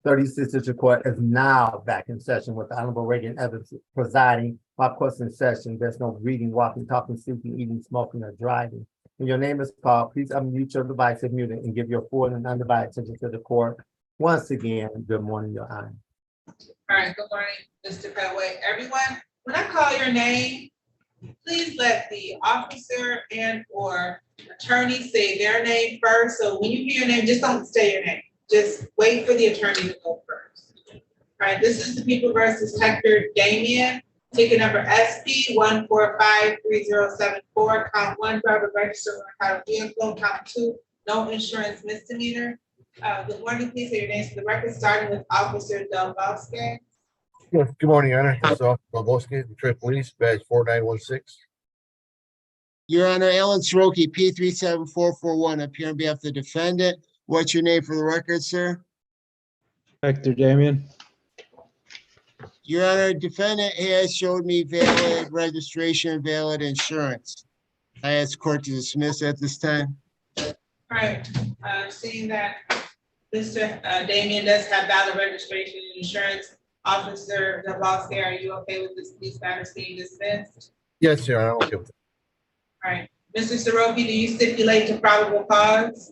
36 District Court is now back in session with the Honorable Raeigen Evans presiding. My question in session, there's no reading, walking, talking, sleeping, eating, smoking, or driving. When your name is called, please unmute your device if muted and give your full and undivided attention to the court. Once again, good morning, Your Honor. All right, good morning, Mr. Petway. Everyone, when I call your name, please let the officer and or attorney say their name first. So when you hear your name, just don't say your name. Just wait for the attorney to go first. All right, this is the People versus Hector Damien. Ticket number SP 1453074. Count 1, driver registered motor vehicle. Count 2, no insurance misdemeanor. Good morning, please say your names for the record, starting with Officer Del Bosque. Yes, good morning, Your Honor. This is Officer Bobowski, Detroit Police, badge 4916. Your Honor, Alan Soroki, P37441, up here on behalf of the defendant. What's your name for the record, sir? Hector Damien. Your Honor, defendant has showed me valid registration, valid insurance. I ask court to dismiss at this time. All right, seeing that Mr. Damien does have valid registration and insurance, Officer Del Bosque, are you okay with these matters being dismissed? Yes, Your Honor, I'm okay with that. All right, Mr. Soroki, do you stipulate to probable cause?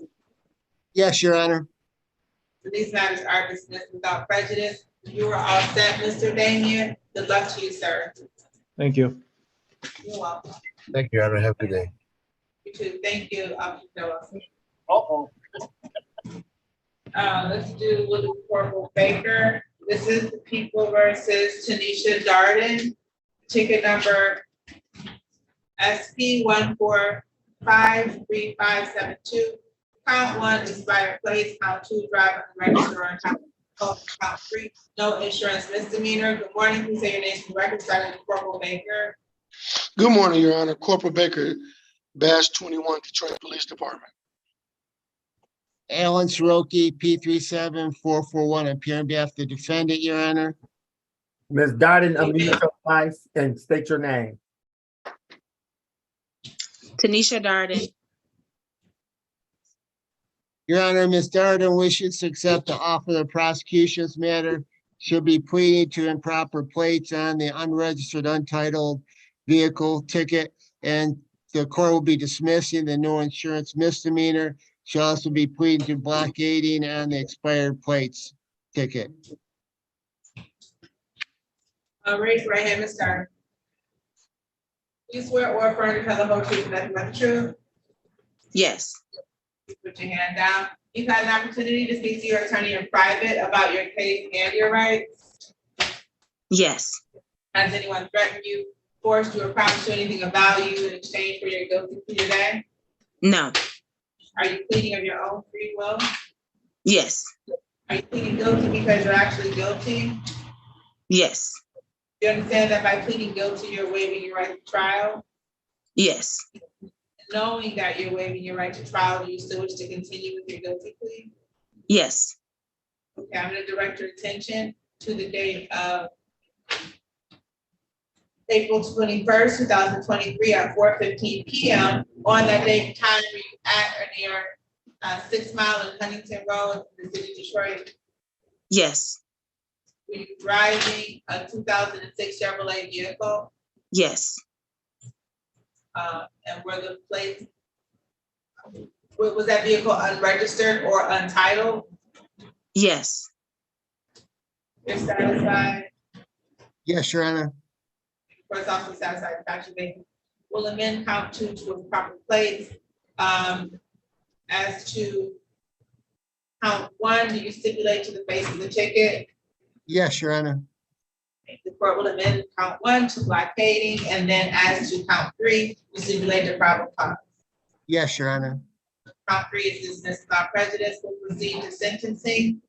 Yes, Your Honor. So these matters are dismissed without prejudice. You are all set, Mr. Damien. Good luck to you, sir. Thank you. You're welcome. Thank you, Your Honor. Have a good day. You too. Thank you, Officer Del Bosque. Uh-oh. Let's do Little Corporal Baker. This is the People versus Tanisha Darden. Ticket number SP 1453572. Count 1, expired plates. Count 2, driver register on count 3, no insurance misdemeanor. Good morning. Please say your name for the record, starting with Corporal Baker. Good morning, Your Honor. Corporal Baker, badge 21, Detroit Police Department. Alan Soroki, P37441, up here on behalf of the defendant, Your Honor. Ms. Darden, unmute your device and state your name. Tanisha Darden. Your Honor, Ms. Darden wishes to accept the offer of the prosecution's matter. She'll be pleading to improper plates on the unregistered, untitled vehicle ticket, and the court will be dismissing the no insurance misdemeanor. She'll also be pleading to blockading on the expired plates ticket. Raise your right hand, Ms. Darden. Do you swear or affirm to tell the whole truth and nothing but the truth? Yes. Put your hand down. You've had an opportunity to speak to your attorney in private about your case and your rights. Yes. Has anyone threatened you, forced you, or promised you anything of value in exchange for your guilty plea today? No. Are you pleading of your own free will? Yes. Are you pleading guilty because you're actually guilty? Yes. You understand that by pleading guilty, you're waiving your right to trial? Yes. Knowing that you're waiving your right to trial, do you still wish to continue with your guilty plea? Yes. Okay, I'm gonna direct your attention to the date of April 21st, 2023 at 4:15 p.m. On that date and time, were you at or near 6 Mile and Huntington Road in the city of Detroit? Yes. Were you driving a 2006 Chevrolet vehicle? Yes. And were the plates, was that vehicle unregistered or untitled? Yes. You're satisfied? Yes, Your Honor. First officer satisfied, Dr. Baker. Will amend count 2 to proper plates. As to count 1, do you stipulate to the face of the ticket? Yes, Your Honor. The court will amend count 1 to blockading, and then as to count 3, you stipulate the probable cause. Yes, Your Honor. Count 3 is dismissed without prejudice. We'll proceed to sentencing.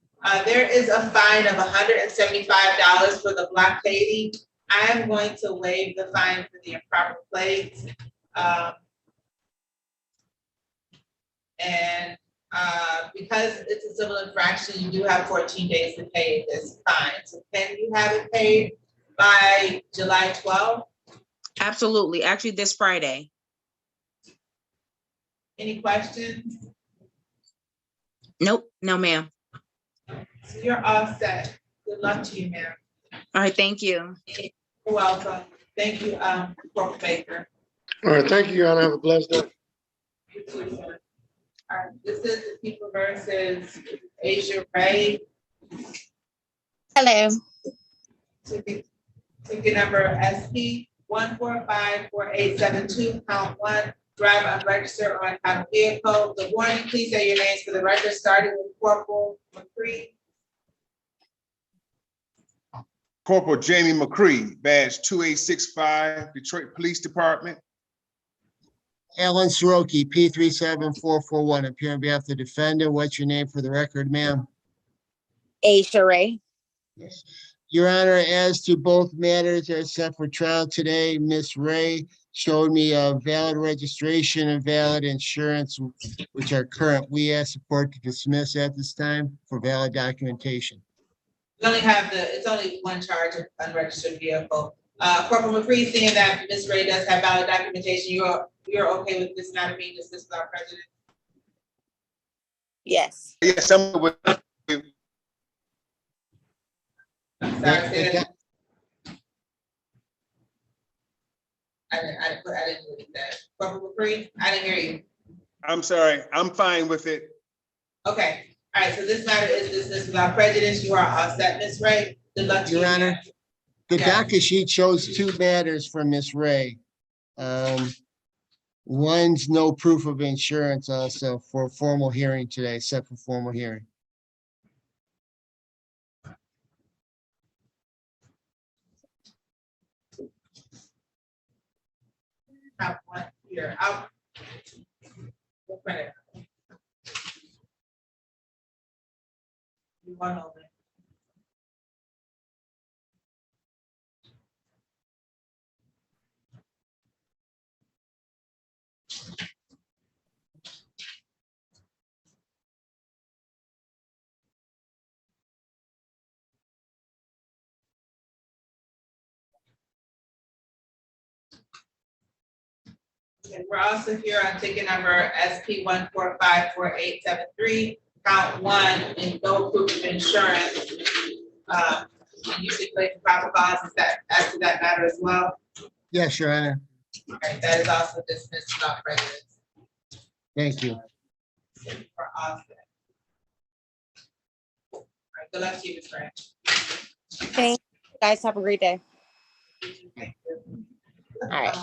There is a fine of $175 for the blockading. I am going to waive the fine for the improper plates. Because it's a civil infraction, you do have 14 days to pay this fine. So can you have it paid by July 12th? Absolutely. Actually, this Friday. Any questions? Nope. No, ma'am. So you're all set. Good luck to you, ma'am. All right, thank you. You're welcome. Thank you, Corporal Baker. All right, thank you, Your Honor. Have a blessed day. You too, sir. All right, this is the people versus Asia Ray. Hello. Ticket number SP 1454872, count one, drive unregistered or untitled vehicle. Good morning, please say your names for the record, starting with Corporal McCree. Corporal Jamie McCree, badge 2865, Detroit Police Department. Alan Soroki, P374441, appear on behalf of the defendant. What's your name for the record, ma'am? Asia Ray. Your Honor, as to both matters that are set for trial today, Ms. Ray showed me a valid registration and valid insurance, which are current. We ask the court to dismiss at this time for valid documentation. We only have it's only one charge of unregistered vehicle. Corporal McCree, seeing that Ms. Ray does have valid documentation, you're okay with this matter being dismissed without prejudice? Yes. Yes, I'm with. I'm sorry, say that. I didn't hear that. Corporal McCree, I didn't hear you. I'm sorry, I'm fine with it. Okay, all right, so this matter is dismissed without prejudice. You are all set, Ms. Ray. Good luck to you. Your Honor, the Yeah. docket sheet shows two matters for Ms. Ray. One's no proof of insurance also for formal hearing today, set for formal hearing. Have one here. We'll print it. One moment. And we're also here on ticket number SP 1454873, count one, in no proof of insurance. You stipulate the proper cause, is that, as to that matter as well? Yes, Your Honor. All right, that is also dismissed without prejudice. Thank you. So we're all set. All right, good luck to you, Ms. Branch. Thank you guys. Have a great day. All right.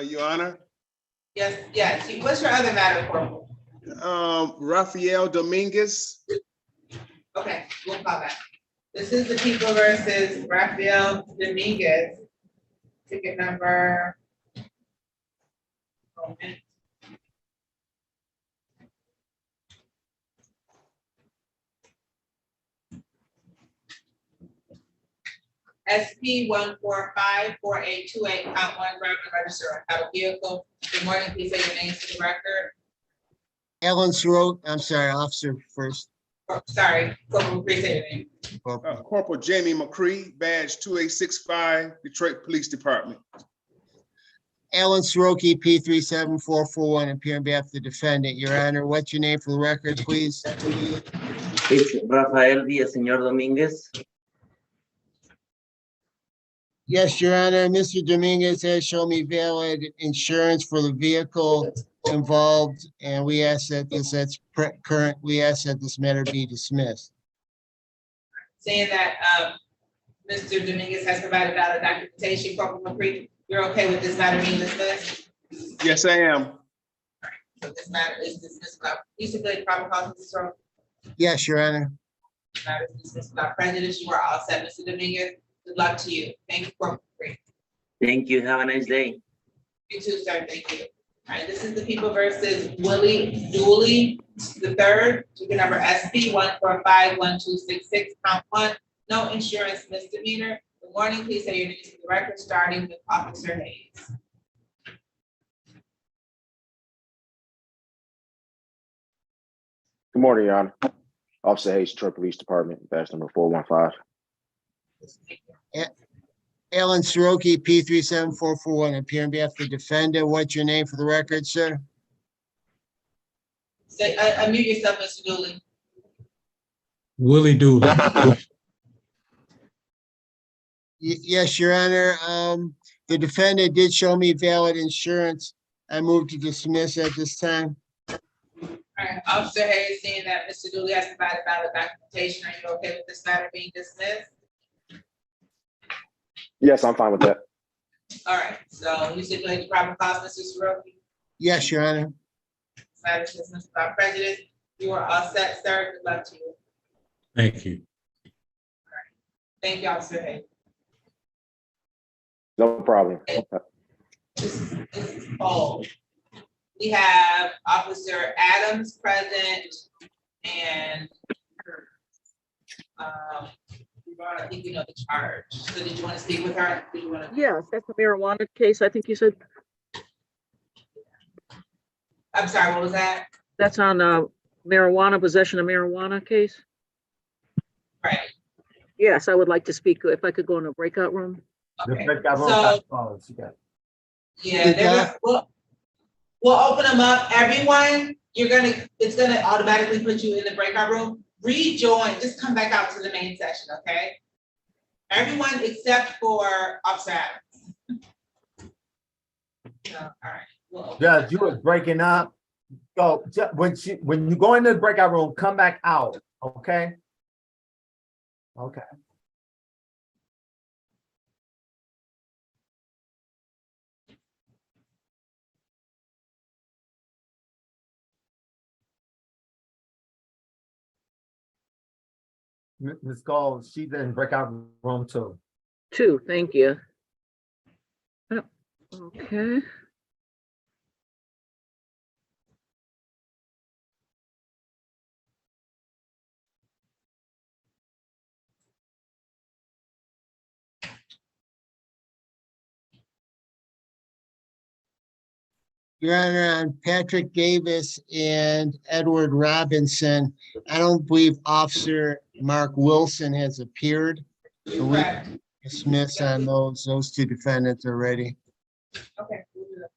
Your Honor, Yes, what's your other matter, Corporal? Rafael Dominguez. Okay, we'll call that. This is the people versus Rafael Dominguez. Ticket number. SP 1454828, count one, driver register on title vehicle. Good morning, please say your names for the record. Alan Soroki, I'm sorry, officer first. Oh, sorry, Corporal, please say your name. Corporal Jamie McCree, badge 2865, Detroit Police Department. Alan Soroki, P374441, appear on behalf of the defendant. Your Honor, what's your name for the record, please? Es Rafael Villaseñor Domínguez. Yes, Your Honor, Mr. Dominguez has shown me valid insurance for the vehicle involved, and we ask that we ask that this matter be dismissed. Saying that, Mr. Dominguez has provided valid documentation, Corporal McCree, you're okay with this matter being dismissed? Yes, I am. So this matter is dismissed without, you stipulate proper cause, Mr. Soroka? Yes, Your Honor. This matter is dismissed without prejudice. You are all set, Mr. Dominguez. Good luck to you. Thank you, Corporal McCree. Thank you. Have a nice day. You too, sir. Thank you. All right, this is the people versus Willie Dooley III, ticket number SP 1451266, count one, no insurance misdemeanor. Good morning, please say your name for the record, starting with Officer Hayes. Good morning, Your Honor. Officer Hayes, Detroit Police Department, badge number 415. Alan Soroki, P37441, appear on behalf of the defendant. What's your name for the record, sir? Say, unmute yourself, Mr. Dooley. Willie Dooley. Yes, Your Honor. The defendant did show me valid insurance. I move to dismiss at this time. All right, Officer Hayes, seeing that Mr. Dooley has provided valid documentation, are you okay with this matter being dismissed? Yes, I'm fine with that. All right, so you stipulate the proper cause, Mr. Soroki? Yes, Your Honor. Matter is dismissed without prejudice. You are all set, sir. Good luck to you. Thank you. Thank you, Officer Hayes. No problem. This is old. We have Officer Adams present and I think you know the charge. So did you want to speak with her? Did you want to? Yes, that's a marijuana case. I think you said I'm sorry, what was that? that's on marijuana, possession of marijuana case. Right. Yes, I would like to speak if I could go in a breakout room. The Okay. breakout room So- got closed. You got it. Yeah, we'll open them up. Everyone, it's gonna automatically put you in the breakout room. Rejoin, just come back out to the main session, okay? Everyone except for Officer Adams. So, all right. We'll open Judge, it you up. was breaking up. So when you go into the breakout room, come back out, okay? Okay. Ms. Gold, she's in breakout room 2. 2, thank you. Oh, okay. Your Honor, on Patrick Davis and Edward Robinson, I don't believe Officer Mark Wilson has appeared. So we Correct. dismiss on those two defendants already. Okay. We'll do that.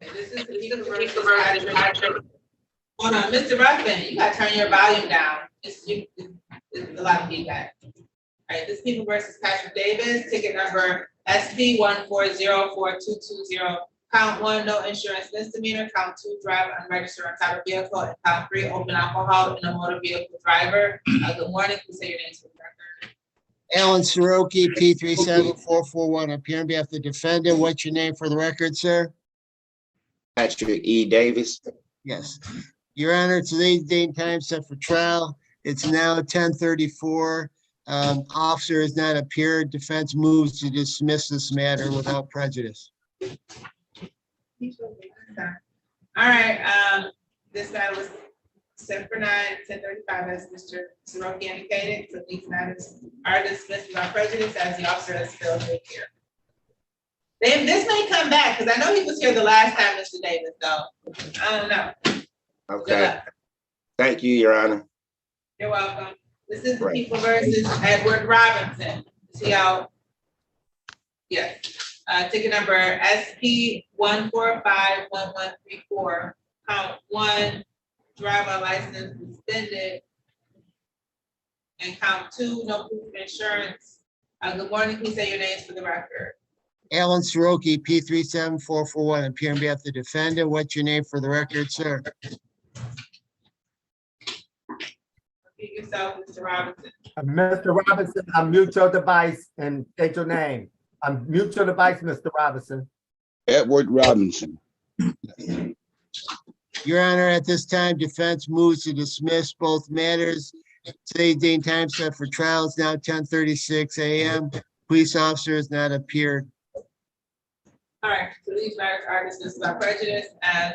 Okay, this is the Eagle versus Patrick. Hold on, Mr. Ruffin, you gotta turn your volume down. It's a lot of feedback. All right, this People versus Patrick Davis, ticket number SP 1404220. Count 1, no insurance misdemeanor. Count 2, drive unregistered untitled vehicle. And count 3, open alcohol in a motor vehicle driver. Good morning, please say your name to the record. Alan Soroki, P37441, appear on behalf of the defendant. What's your name for the record, sir? Patrick E. Davis. Yes. Your Honor, today's date and time set for trial. It's now 10:34. Officer has not appeared. Defense moves to dismiss this matter without prejudice. All right, this matter was set for 10:35, as Mr. Soroki indicated, so these matters are dismissed without prejudice as the officer has failed to appear. This may come back, because I know he was here the last time, Mr. Davis, though. I don't know. Good Okay. luck. Thank you, Your Honor. You're welcome. This is the Right. People versus Edward Robinson. See how? Yes. Ticket number SP 1451134. Count 1, driver license suspended. And count 2, no proof of insurance. Good morning, please say your names for the record. Alan Soroki, P37441, appear on behalf of the defendant. What's your name for the record, sir? Repeat yourself, Mr. Robinson. Mr. Robinson, unmute your device and state your name. Unmute your device, Mr. Robinson. Edward Robinson. Your Honor, at this time, defense moves to dismiss both matters. Today's date and time set for trial is now 10:36 a.m. Police officer has not appeared. All right, so these matters are dismissed without prejudice, and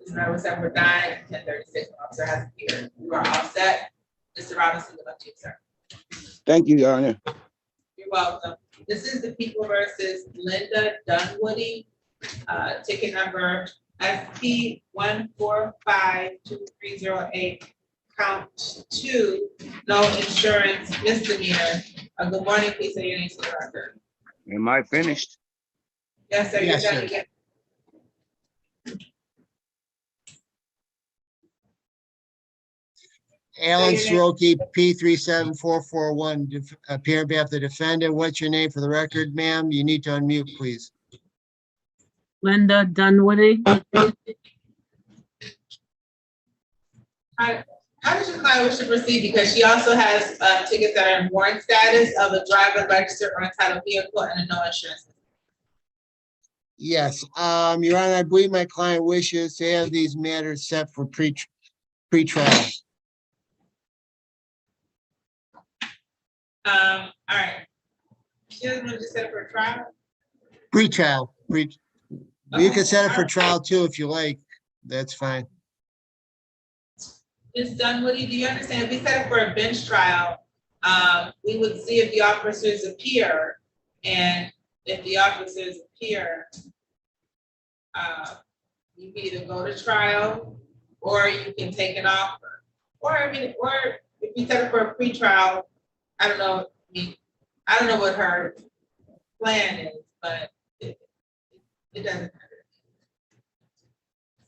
this matter was set for 10:36. Officer has appeared. You are all set. Mr. Robinson, good luck to you, sir. Thank you, Your Honor. You're welcome. This is the People versus Linda Dunwoody. Ticket number SP 1452308, count 2, no insurance misdemeanor. Good morning, please say your name to the record. Am I finished? Yes, sir, you're Yes, done. sir. You get- Alan Say your Soroki, P37441, appear on behalf of the defendant. What's your name for the record, ma'am? You need to unmute, please. Linda Dunwoody. How does your client wish to proceed? Because she also has tickets that are in warrant status of a driver registered or entitled vehicle and a no insurance. Yes, Your Honor, I believe my client wishes to have these matters set for pre-trial. All right. She doesn't want to set it for a trial? Pre-trial, you can set it for trial too if you like. That's fine. Ms. Dunwoody, do you understand? If we set it for a bench trial, we would see if the officers appear, and if the officers appear, you can either go to trial or you can take an offer. Or if we set it for a pre-trial, I don't know what her plan is, but it doesn't matter.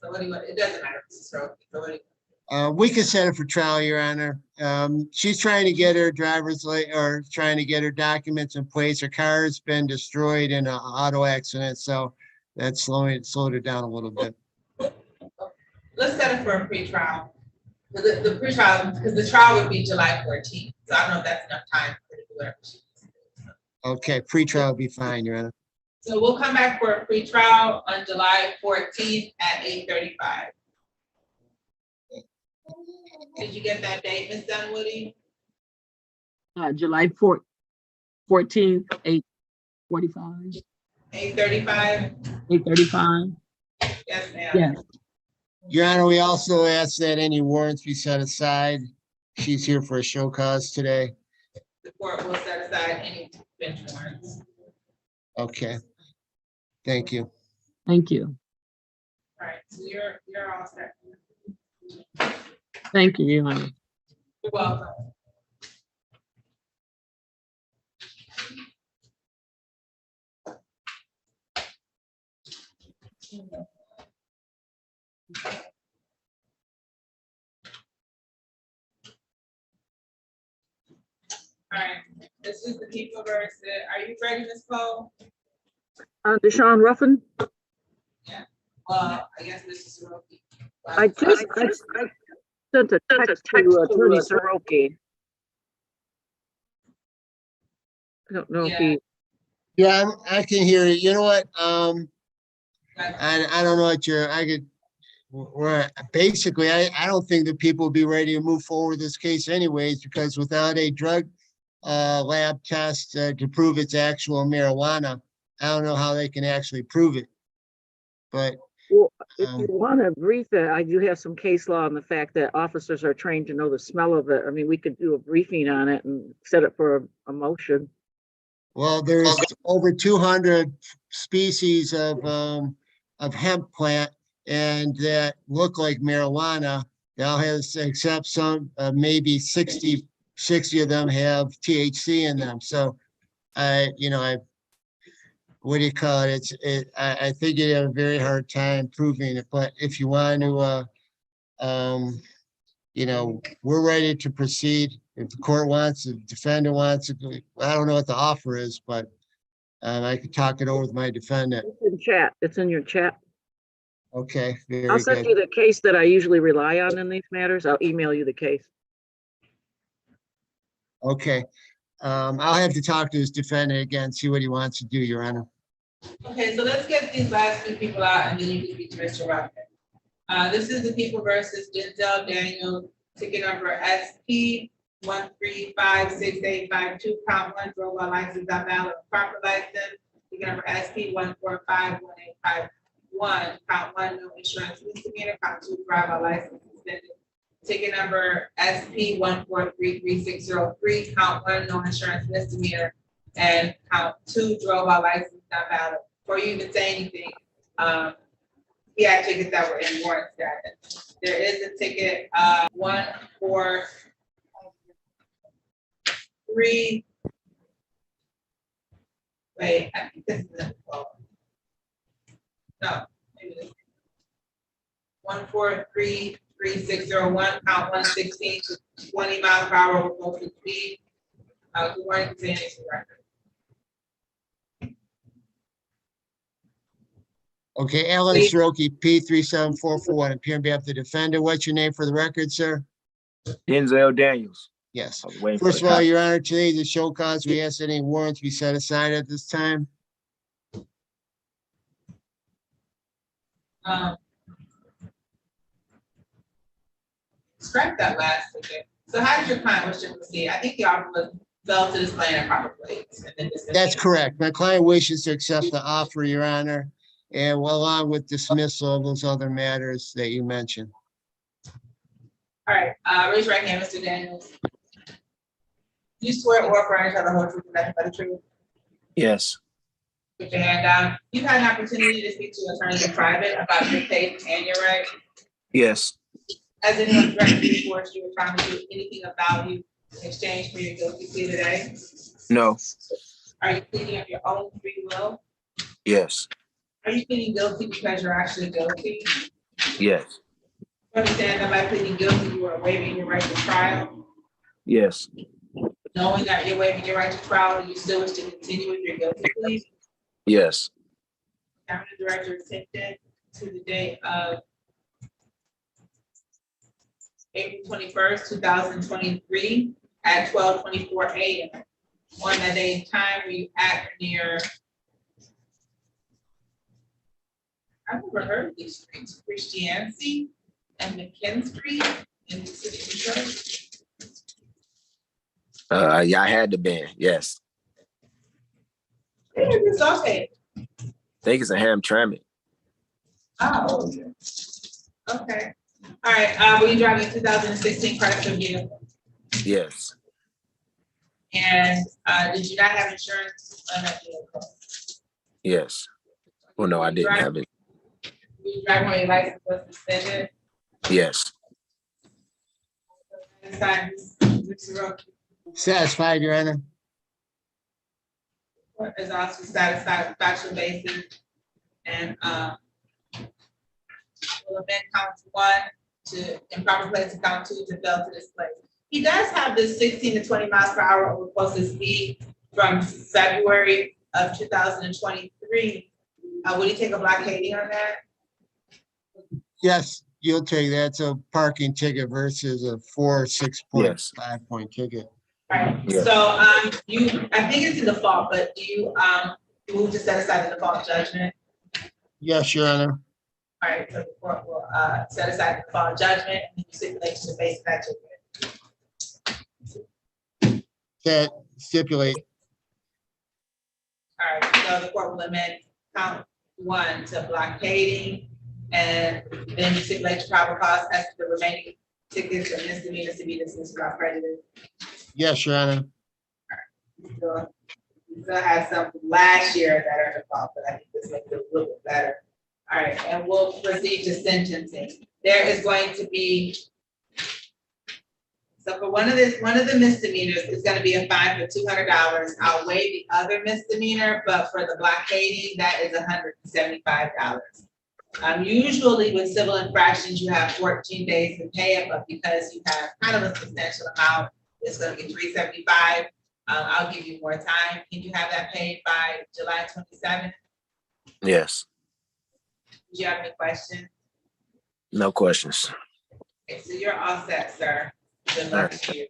So what do you want? It doesn't matter, Mrs. Roque. So what do you? We can set it for trial, Your Honor. She's trying to get her trying to get her documents in place. Her car has been destroyed in an auto accident, so that's slowed it down a little bit. Let's set it for a pre-trial. The pre-trial, because the trial would be July 14th. So I don't know if that's enough time for her to do whatever she needs to do. Okay, pre-trial will be fine, Your Honor. So we'll come back for a pre-trial on July 14th at 8:35. Did you get that date, Ms. Dunwoody? July 14th, 8:45. 8:35? 8:35. Yes, ma'am. Yes. Your Honor, we also ask that any warrants be set aside. She's here for a show cause today. The court will set aside any bench warrants. Okay. Thank you. Thank you. All right, so you're all set. Thank you, Your Honor. You're welcome. All right, this is the people versus, are you ready, Ms. Cole? Deshaun Ruffin. I guess Mrs. Soroki. I sent a text to Attorney Soroki. I don't know if he. Yeah, I can hear you. You know what? I don't know what basically, I don't think that people will be ready to move forward with this case anyways, because without a drug lab test to prove it's actual marijuana, I don't know how they can actually prove it. But Well, if you want to brief it, I do have some case law on the fact that officers are trained to know the smell of it. I mean, we could do a briefing on it and set it for a motion. well, there's over 200 species of hemp plant and that look like marijuana. They all have, except some, maybe 60 of them have THC in them. So what do you call it? I think you have a very hard time proving it, but if you want to, we're ready to proceed. If the court wants, if the defendant wants, I don't know what the offer is, but I could talk it over with my defendant. It's in chat. It's in your chat. Okay, very I'll send good. you the case that I usually rely on in these matters. I'll email you the case. Okay. I'll have to talk to his defendant again, see what he wants to do, Your Honor. Okay, so let's get these last few people out and then you can speak to Mr. Ruffin. This is the people versus Denzel Daniel, ticket number SP 1356852, count 1, drove while license not valid, proper license. Ticket number SP 1451851, count 1, no insurance misdemeanor, count 2, drive while license suspended. Ticket number SP 1433603, count 1, no insurance misdemeanor, and count 2, drove while license not valid. Before you even say anything, He had tickets that were in warrant status. There is a ticket, 143. Wait, I think this is it. No, maybe this. 1433601, count 116 to 20 miles per hour with no speed. Good morning, Sandy, record. Okay, Alan Soroki, P3744, appearing on behalf of the defender. What's your name for the record, sir? Denzel Daniels. Yes. I was waiting for First the of all, cop. Your Honor, today the show cause, we ask any warrants be set aside at this time. Scrap that last ticket. So how did your client wish to proceed? I think the offer fell to display in a proper place. And then dismiss That's it. correct. My client wishes to accept the offer, Your Honor, and along with dismissal of those other matters that you mentioned. All right, raise your right hand, Mr. Daniels. You swear or affirm to tell the whole truth and nothing but the truth? Yes. Put your hand down. You've had an opportunity to speak to attorneys in private about your case and your rights. Yes. Has anyone threatened you, forced you, or trying to do anything about you in exchange for your guilty plea today? No. Are you pleading of your own free will? Yes. Are you pleading guilty because you're actually guilty? Yes. You understand that by pleading guilty, you are waiving your right to trial? Yes. Knowing that you're waiving your right to trial, you still wish to continue with your guilty plea? Yes. Cabinet Director accepted to the date of April 21st, 2023 at 12:24 a.m. On that day and time, we act near, I've never heard of these streets, Christiancy and McKinn Street in the city of Detroit. Yeah, I had to ban. Yes. Where is this located? I think it's a Hamtramck. Oh, okay. All right, were you driving a 2016 Chrysler vehicle? Yes. And did you not have insurance on that vehicle? Yes. Well, no, I didn't have it. Were you driving when your license was suspended? Yes. Satisfied, Your Honor. Is also satisfied with factual basis and will amend count 1 to improper place to count 2 to fail to display. He does have this 16 to 20 miles per hour over posted speed from February of 2023. Would he take a blockading on that? Yes, you'll take that. It's a parking ticket versus a 6.5 point ticket. Right, Yes. so I think it's in default, but do you move to set aside the default judgment? Yes, Your Honor. All right, so the court will set aside the default judgment and you stipulate to base that judgment. That stipulate. All right, so the court will amend count 1 to blockading and then you stipulate the probable cause as to the remaining tickets and misdemeanors to be dismissed without prejudice. Yes, Your Honor. We still have some from last year that are default, but I think this makes it a little bit better. All right, and we'll proceed to sentencing. There is going to be, so for one of the misdemeanors, it's going to be a fine for $200. I'll waive the other misdemeanor, but for the blockading, that is $175. Usually with civil infractions, you have 14 days to pay it, but because you have kind of a substantial amount, it's going to be $375. I'll give you more time. Can you have that paid by July 27th? Yes. Do you have any questions? No questions. Okay, so you're all set, sir. Good luck to you.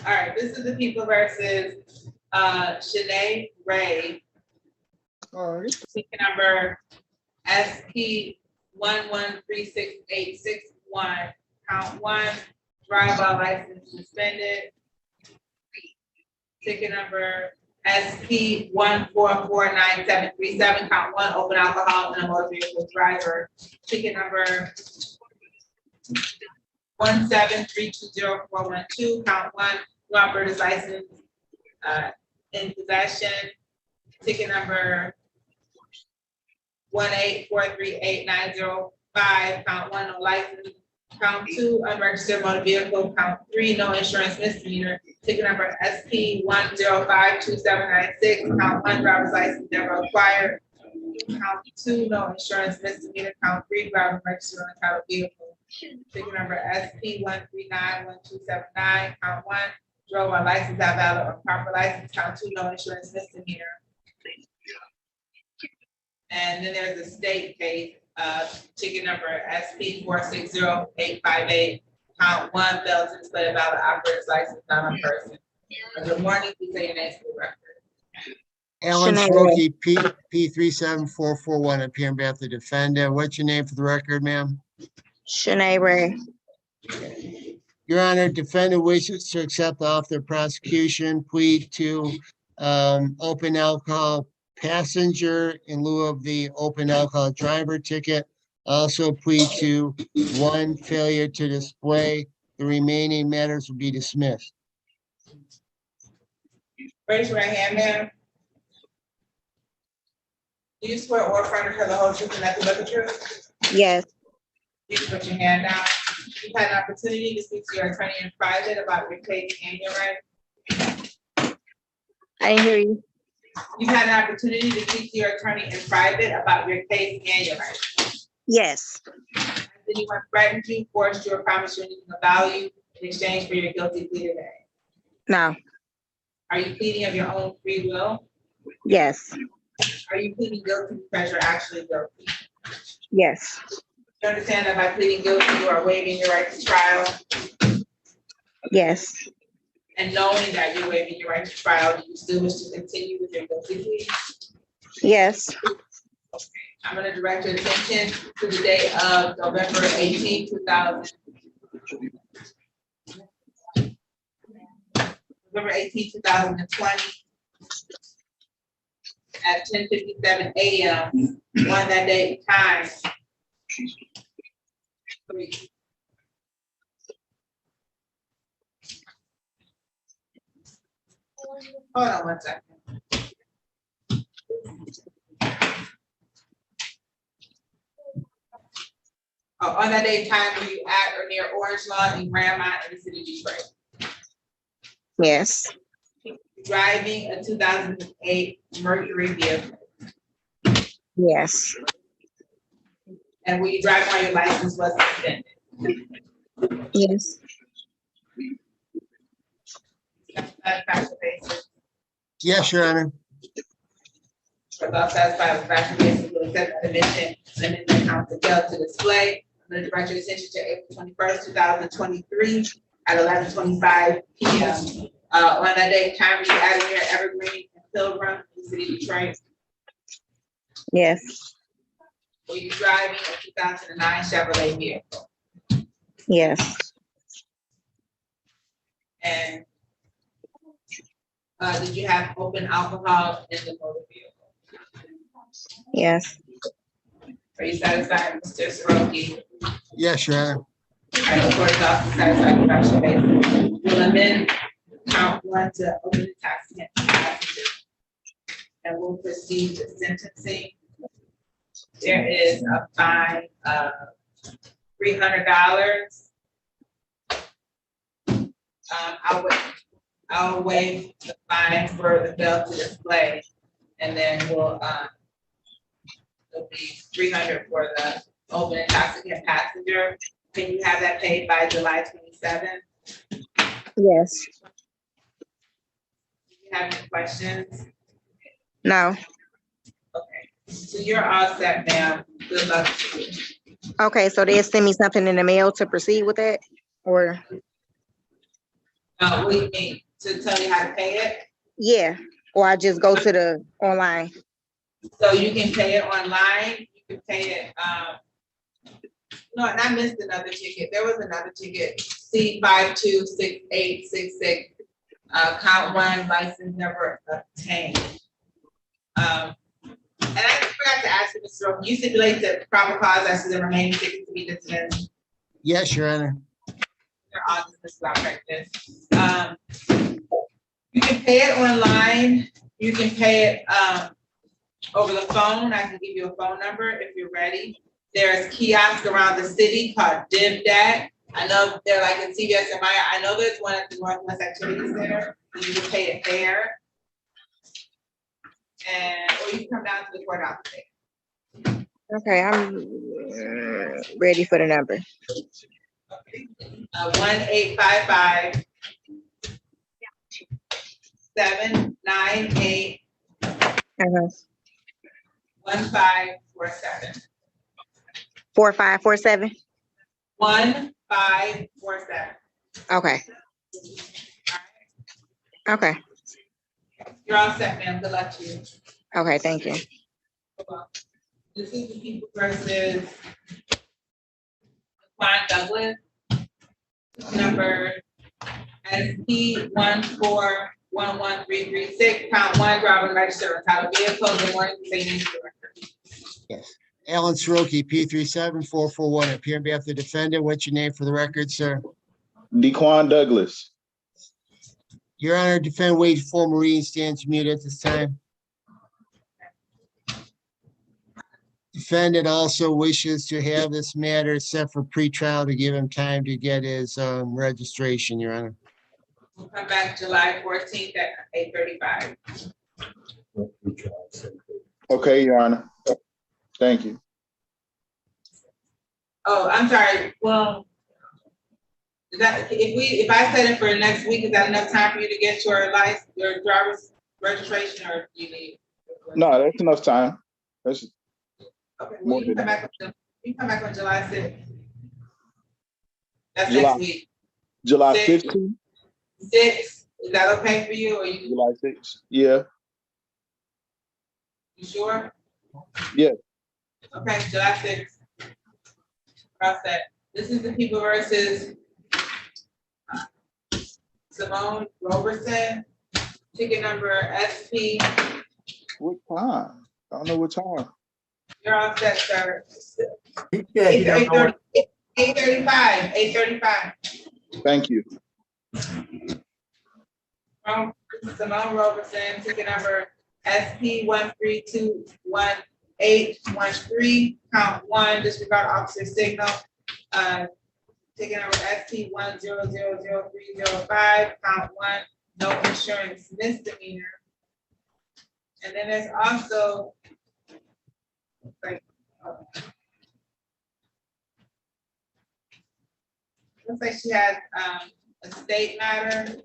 All right, this is the people versus Shanae Ray. Ticket number SP 1136861, count 1, drive-by license suspended. Ticket number SP 1449737, count one, open alcohol in a motor vehicle driver. Ticket number 173204112, count one, operator's license in possession. Ticket number 1843890, count one, no license. Count two, unregistered motor vehicle. Count three, no insurance misdemeanor. Ticket number SP 1052796, count one, driver's license never acquired. Count two, no insurance misdemeanor. Count three, driver registered on a title vehicle. Ticket number SP 1391279, count one, drove a license not valid or proper license. Count two, no insurance misdemeanor. And then there's a state case, ticket number SP 460858, count one, failed to display a valid operator's license, not on person. Good morning, please say your name for the record. Alan Shanae Smoky, P 37441, appearing on behalf of the defendant. What's your name for the record, ma'am? Shanae Ray. Your Honor, defendant wishes to accept the offer of prosecution, plead to open alcohol passenger in lieu of the open alcohol driver ticket. Also plead to one, failure to display. The remaining matters will be dismissed. Raise your right hand, ma'am. Do you swear or affirm to tell the whole truth and nothing but the truth? Yes. You can put your hand down. You've had an opportunity to speak to your attorney in private about your case and your right. I didn't hear you. You've had an opportunity to speak to your attorney in private about your case and your right. Yes. Has anyone threatened you, forced you, or promised you anything of value in exchange for your guilty plea today? No. Are you pleading of your own free will? Yes. Are you pleading guilty because you're actually guilty? Yes. You understand that by pleading guilty, you are waiving your right to trial? Yes. And knowing that you're waiving your right to trial, do you still wish to continue with your guilty plea? Yes. I'm gonna direct your attention to the date of November 18, 2000. November 18, 2020. At 10:57 a.m. on that date and time. Hold on one second. On that day and time, were you at or near Orange Lawn in Grandmont in the city of Detroit? Yes. Driving a 2008 Mercury vehicle. Yes. And were you driving while your license was suspended? Yes. Factual basis. Yes, Your Honor. For those satisfied with factual basis, will accept the admission and then the count to fail to display. I'm gonna direct your attention to April 21st, 2023 at 11:25 p.m. On that day, time were you at near Evergreen and Pilgrim in the city of Detroit? Yes. Were you driving a 2009 Chevrolet vehicle? Yes. And did you have open alcohol in the motor vehicle? Yes. Are you satisfied, Mr. Soroki? Yes, Your Honor. I know court is also satisfied with factual basis. We'll amend count one to open the tax against the passenger. And we'll proceed to sentencing. There is a fine of $300. I'll waive the fine for the fail to display, and then we'll it'll be $300 for the open intoxicant passenger. Can you have that paid by July 27th? Yes. Do you have any questions? No. Okay, so you're all set, ma'am. Good luck to you. Okay, so they'll send me something in the mail to proceed with that, or? What do you mean? To tell you how to pay it? Yeah, or I just go to the online. So you can pay it online. You can pay it. No, and I missed another ticket. There was another ticket, C 526866. Count one, license never obtained. And I forgot to ask you, Mr. Rowe, you stipulate that proper cause as to the remaining tickets to be dismissed. Yes, Your Honor. They're all dismissed without prejudice. You can pay it online. You can pay it over the phone. I can give you a phone number if you're ready. There's kiosks around the city called DivDat. I know they're like in CVS and Maya. I know there's one at the Northwest Activity Center. You can pay it there. And, or you can come down to the courthouse. Okay, I'm ready for the number. 1-855-798-1547. Uh-huh. 1547. 4547. 1547. Okay. Okay. You're all set, ma'am. Good luck to you. Okay, thank you. This is the people versus Juan Douglas. Number SP 1411336. Count one, driver register entitled vehicle. Good morning. Say your name for the record. Yes. Alan Soroki, P37441, appear on behalf of the defendant. What's your name for the record, sir? Dequan Douglas. Your Honor, defendant Wade Full Marine stands mute at this time. Defendant also wishes to have this matter set for pretrial to give him time to get his registration, Your Honor. We'll come back July 14th at 8:35. Okay, Your Honor. Thank you. Oh, I'm sorry. Well, is that if I set it for next week, is that enough time for you to get your license, your driver's registration, or do you need? No, that's enough time. That's Okay, well, you can come back on July 6th. That's July- next week. July 6th. 15th, 6th, is that okay for you, or you July 6th. Yeah, sure? yeah. Okay, July 6th. Cross that. This is the people versus Simone Roberson, ticket number SP. What time? I don't know what time. You're all set, sir. He said he don't know what- 8:35. Thank you. Simone Roberson, ticket number SP 1321813, count one, disregard officer signal. Ticket number SP 1000305, count one, no insurance misdemeanor. And then there's also like, looks like she has a state matter.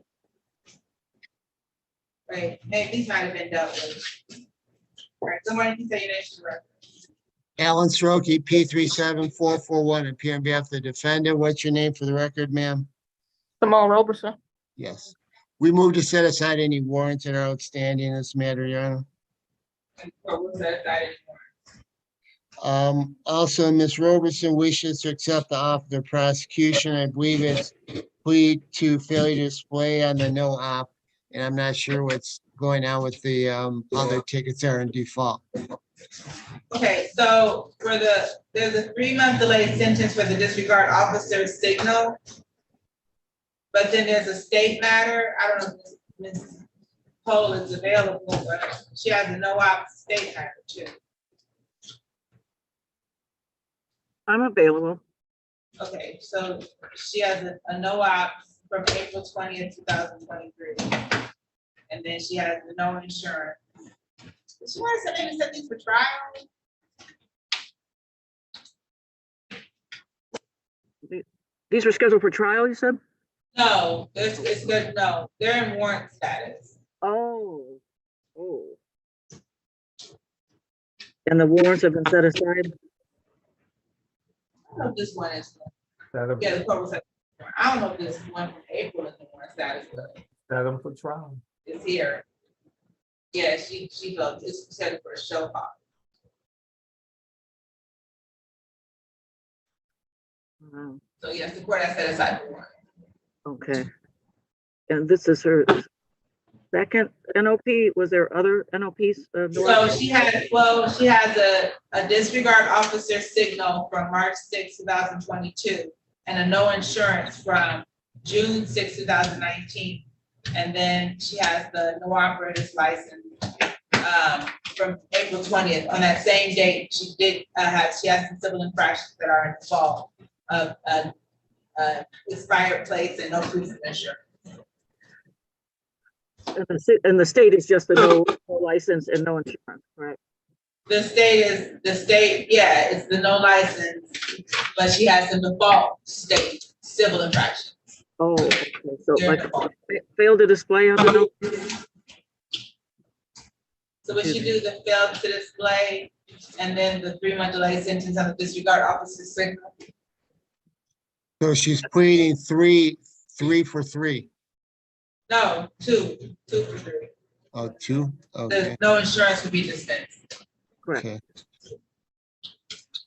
Wait, maybe these might have been dealt with. All right, somebody can say your name for the record. Alan Soroki, P37441, appear on behalf of the defendant. What's your name for the record, ma'am? Simone Roberson. Yes. We move to set aside any warrants that are outstanding in this matter, Your Honor. Or was that decided? Also, Ms. Roberson wishes to accept the offer of prosecution. I believe it's plea to failure to display on the no op, and I'm not sure what's going on with the other tickets are in default. Okay, so for there's a 3-month delayed sentence for the disregard officer signal. But then there's a state matter. I don't know if Ms. Cole is available, but she has a no-op state matter too. I'm available. Okay, so she has a no-op from April 20th, 2023. And then she has the no insurance. Does she want to maybe set these for trial? These were scheduled for trial, you said? No, it's good, no, they're in warrant status. Oh. And the warrants have been set aside? I don't know if this one is, Set them, yeah, the court was, I don't know if this one from April is in warrant status, but set them for trial. it's here. Yeah, she goes, it's set for a show cause. Wow. So yes, the court has set aside the warrant. Okay. And this is her second NOP, was there other NOPs? So she has a disregard officer signal from March 6, 2022, and a no insurance from June 6, 2019. And then she has the no operator's license from April 20th. On that same date, she has some civil infractions that are involved of expired plates and no proof of insurance. And the state is just the no license and no insurance, right? The state, yeah, it's the no license, but she has some default state civil infractions. Oh, okay, so like failed to display on the no. So when she do the failed to display and then the 3-month delay sentence on the disregard officer signal? So she's pleading three for three. No, two for 3. Oh, two? Okay. No insurance would be dispensed. Correct. Okay. Do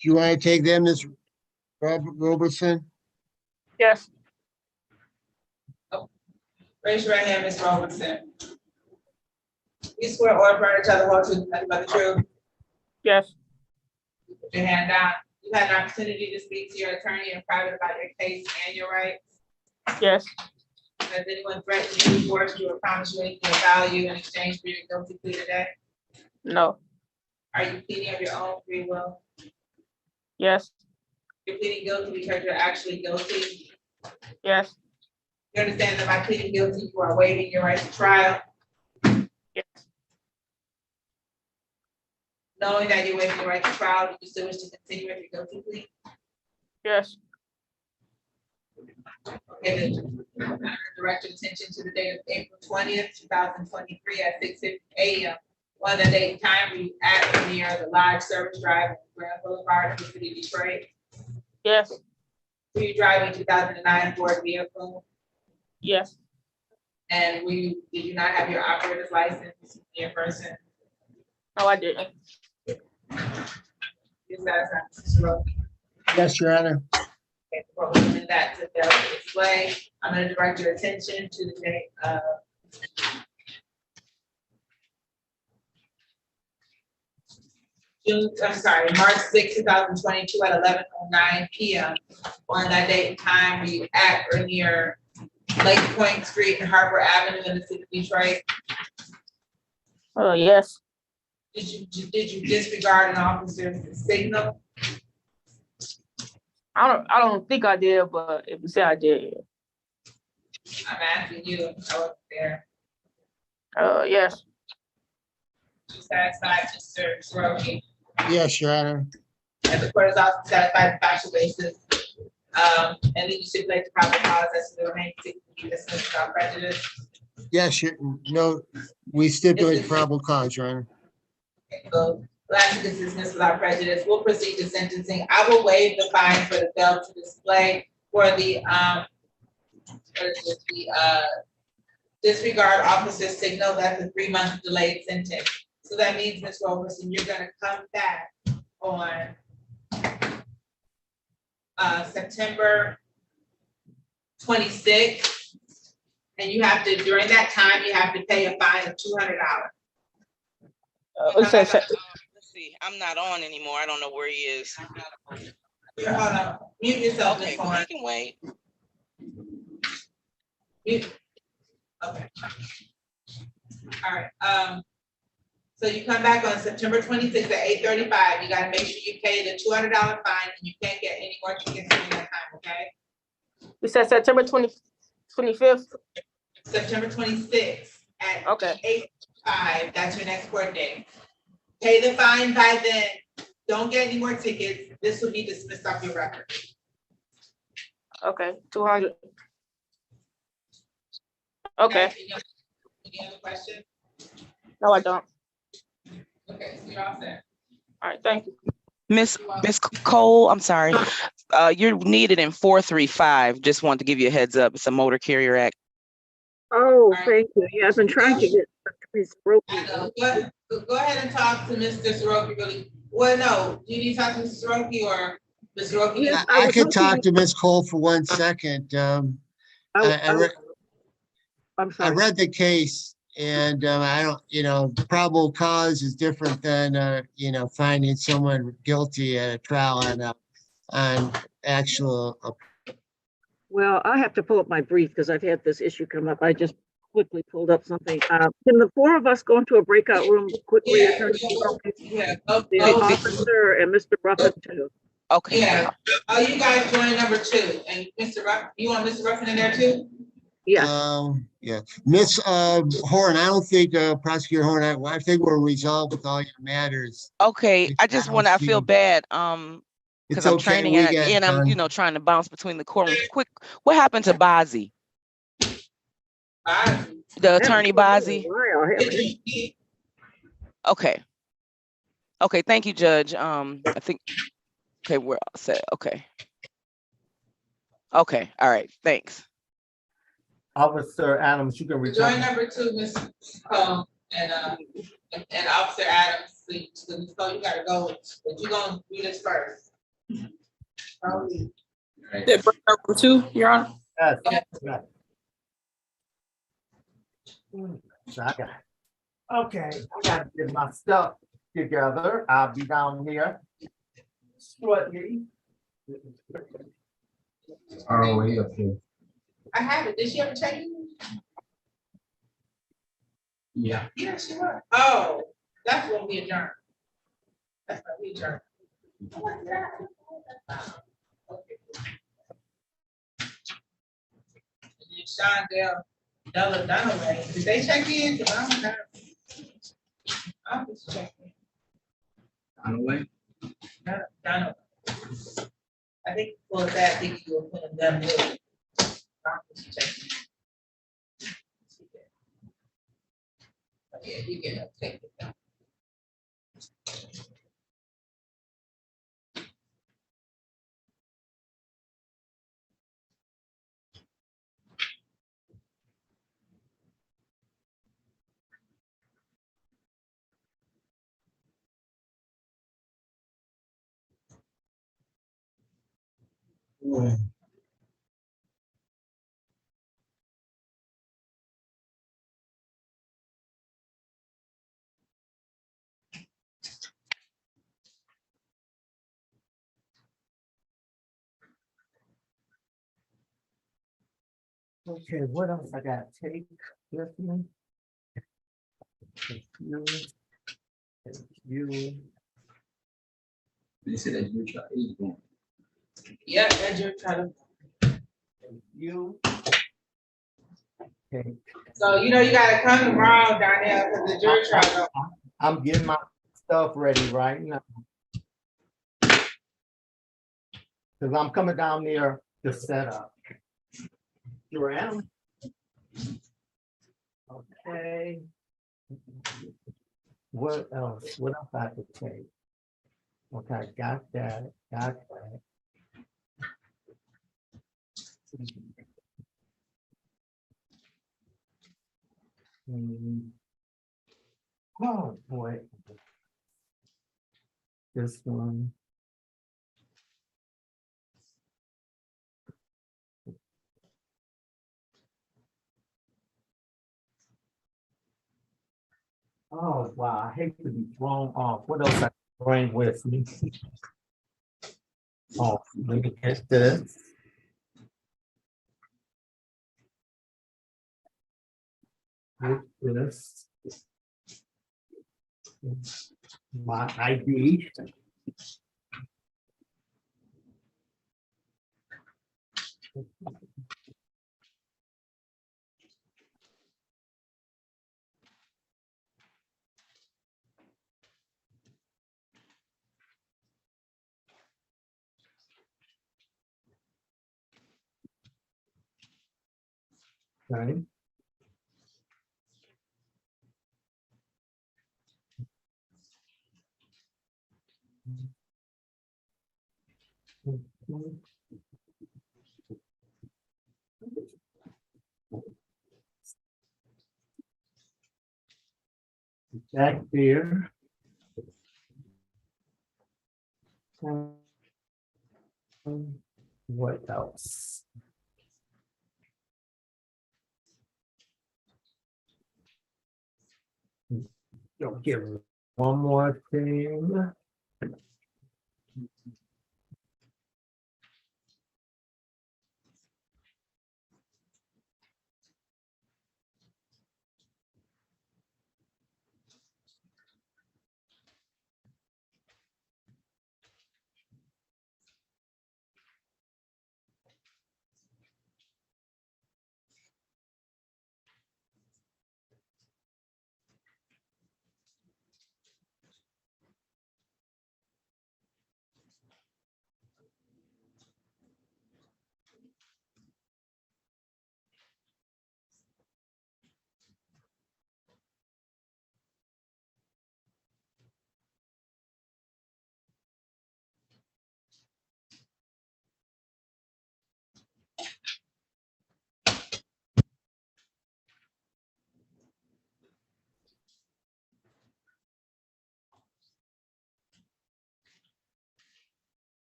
you want to take them, Ms. Robertson? Yes. Raise your right hand, Ms. Robertson. You swear or affirm to tell the whole truth, nothing but the truth. Yes. Put your hand down. You had an opportunity to speak to your attorney in private about your case and your rights. Yes. Has anyone threatened you, forced you, or promised you anything of value in exchange for your guilty plea today? No. Are you pleading of your own free will? Yes. You're pleading guilty because you're actually guilty. Yes. You understand that by pleading guilty, you are waiving your right to trial? Yes. Knowing that you're waiving your right to trial, do you still wish to continue with your guilty plea? Yes. Okay, then direct your attention to the date of April 20th, 2023 at 6:50 a.m. On the date and time we at near the large service drive on Grand Boulevard in the city of Detroit. Yes. Were you driving 2009 Ford vehicle? Yes. And did you not have your operator's license in person? No, I didn't. Is that Mr. Roby? Yes, Your Honor. Okay, before we move that to the display, I'm going to direct your attention to the date of March 6, 2022 at 11:09 p.m. On that date and time, we at or near Lake Point Street and Harbor Avenue in the city of Detroit. Yes. Did you disregard an officer's signal? I don't think I did, but if you say I did. I'm asking you, I wasn't there. Yes. You satisfied, Mr. Soroki? Yes, Your Honor. And the court is also satisfied the factual basis. And then you stipulate the proper cause as to the remaining to be dismissed without prejudice. Yes, we stipulate probable cause, Your Honor. Okay, so last is dismissed without prejudice. We'll proceed to sentencing. I will waive the fine for the failed to display for the disregard officer signal. That's a 3-month delayed sentence. So that means, Ms. Robertson, you're gonna come back on September 26th. And you have to, during that time, you have to pay a fine of $200. Let's see, I'm not on anymore. I don't know where he is. Hold on, mute yourself. Okay, well, he can wait. Mute. Okay. All right, so you come back on September 26th at 8:35. You gotta make sure you pay the $200 fine, and you can't get any more tickets during that time, okay? You said September 25th? September 26th at Okay. 8:05, that's your next court date. Pay the fine by then. Don't get any more tickets. This will be dismissed off your record. Okay, 200. Okay. Any other questions? No, I don't. Okay, so you're all set. All right, thank you. Miss Cole, I'm sorry. You're needed in 435. Just wanted to give you a heads up. It's a Motor Carrier Act. Oh, thank you. Yeah, I've been trying to get Ms. Go ahead and talk to Mr. Soroki really. Well, no, do you need to talk to Mr. Soroki or Ms. Soroki? Yes, I could talk to Ms. Cole for 1 second. I I'm sorry. read the case And I don't, probable cause is different than, finding someone guilty at a trial on actual. Well, I have to pull up my brief because I've had this issue come up. I just quickly pulled up something. Can the four of us go into a breakout room quickly? Yeah, Attorney General? yeah, The officer and Mr. Ruffin too. Okay. yeah. Oh, you guys join number 2, and Mr. Ruff, you want Mr. Ruffin in there too? Yeah. Yeah, Miss Horn, I don't think Prosecutor Horn, I think we're resolved with all your matters. Okay, I just want to, I feel bad, It's because I'm okay, training we and get and I'm, done. trying to bounce between the courtrooms. Quick, what happened to Bazzi? The attorney Bazzi? Okay. Okay, thank you, Judge. I think, okay, we're all set. Okay. Okay, all right, thanks. Officer Adams, you can Join return. number 2, Ms. Cole, and Officer Adams, so you gotta go, but you're gonna do this first. Did breakout room 2, Your Honor? Yes, yes. So I got, okay, I gotta get my stuff together. I'll be down here shortly. Oh, okay. I have it. Did she ever check you? Yeah. Yeah, she was. Oh, that's when we adjourn. That's when we adjourn. What's that? Okay. And then Shondell, Della Dunaway, did they check in? Cause I don't know. I'm just checking. Dunaway? Dunaway. I think for that, I think you will put them down there. I'm just checking. Yeah, you can take it down. Okay, what else I got? Take with me. You. They said that you try to. Yeah, that you're trying to. You. Okay. So you gotta come tomorrow, Donnell, because the jury trial. I'm getting my stuff ready right now. Cause I'm coming down there to set up. Sure am. Okay. What else? What else I have to take? Okay, got that, got that. Oh, boy. This one. Oh, wow, I hate to be thrown off. What else I bring with me? Oh, let me get this. Get this. My ID. Okay. Back there. What else? Don't give one more thing.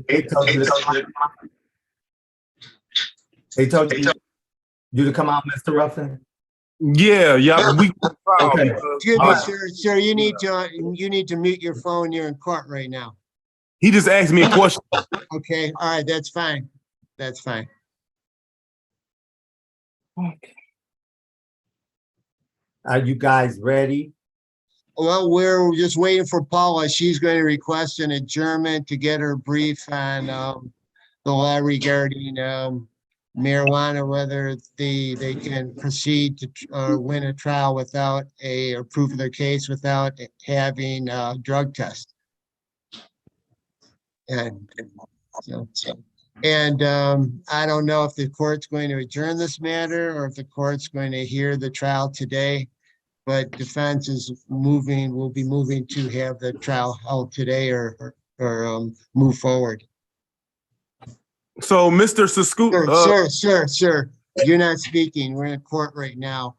They told you to, they told you to come out, Mr. Ruffin? Yeah, we. Okay. Excuse All me, right. sir, you need to mute your phone. You're in court right now. He just asked me a question. Okay, all right, that's fine. That's fine. Are you guys ready? Well, we're just waiting for Paula. She's going to request an adjournment to get her brief on the law regarding marijuana, whether they can proceed to win a trial without or prove their case without having a drug test. And I don't know if the court's going to adjourn this matter or if the court's going to hear the trial today. But defense will be moving to have the trial held today or move forward. So, Mr. Sascoot, Sir, you're not speaking. We're in court right now.